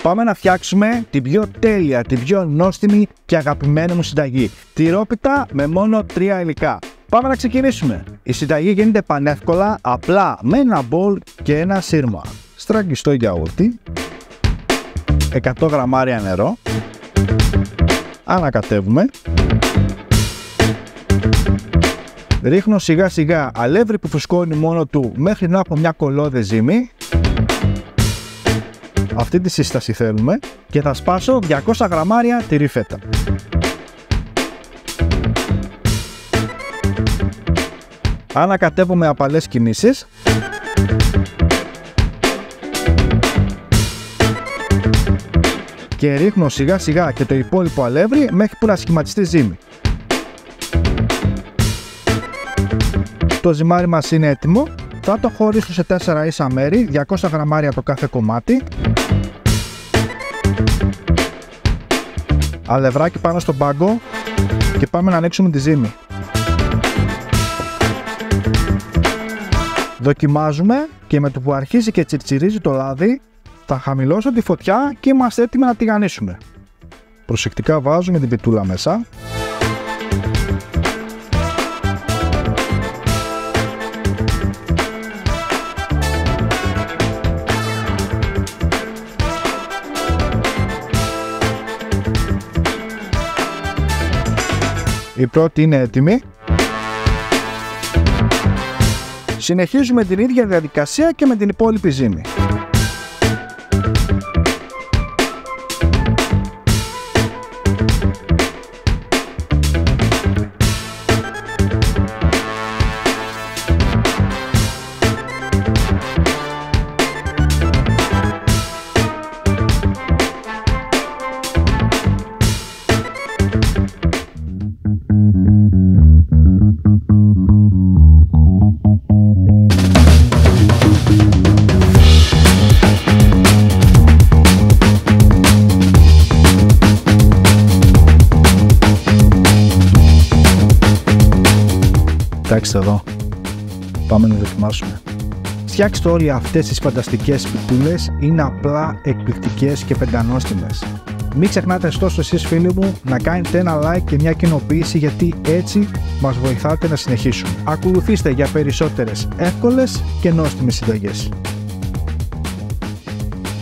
Πάμε να φτιάξουμε την πιο τέλεια, την πιο νόστιμη και αγαπημένη μου συνταγή. Τυρόπιτα με μόνο 3 υλικά. Πάμε να ξεκινήσουμε. Η συνταγή γίνεται πανεύκολα, απλά με ένα μπολ και ένα σύρμα. Στραγγιστό γιαούρτι, 100 γραμμάρια νερό, ανακατεύουμε. Ρίχνω σιγά σιγά αλεύρι που φουσκώνει μόνο του μέχρι να έχω μια κολλώδη ζύμη. Αυτή τη σύσταση θέλουμε και θα σπάσω 200 γραμμάρια τυρί φέτα. Ανακατεύω με απαλές κινήσεις. Και ρίχνω σιγά σιγά και το υπόλοιπο αλεύρι μέχρι που να σχηματιστεί ζύμη. Το ζυμάρι μας είναι έτοιμο. Θα το χωρίσω σε 4 ίσα μέρη, 200 γραμμάρια το κάθε κομμάτι. Αλευράκι πάνω στον πάγκο και πάμε να ανοίξουμε τη ζύμη. Δοκιμάζουμε και με το που αρχίζει και τσιρτσιρίζει το λάδι θα χαμηλώσω τη φωτιά και είμαστε έτοιμοι να τηγανίσουμε. Προσεκτικά βάζουμε την πιτούλα μέσα. Η πρώτη είναι έτοιμη. Συνεχίζουμε την ίδια διαδικασία και με την υπόλοιπη ζύμη. Κοιτάξτε εδώ, πάμε να δοκιμάσουμε. Φτιάξτε όλοι αυτές τις φανταστικές πιτούλες, είναι απλά εκπληκτικές και πεντανόστιμες. Μην ξεχνάτε ωστόσο εσείς φίλοι μου να κάνετε ένα like και μια κοινοποίηση γιατί έτσι μας βοηθάτε να συνεχίσουμε. Ακολουθήστε για περισσότερες εύκολες και νόστιμες συνταγές.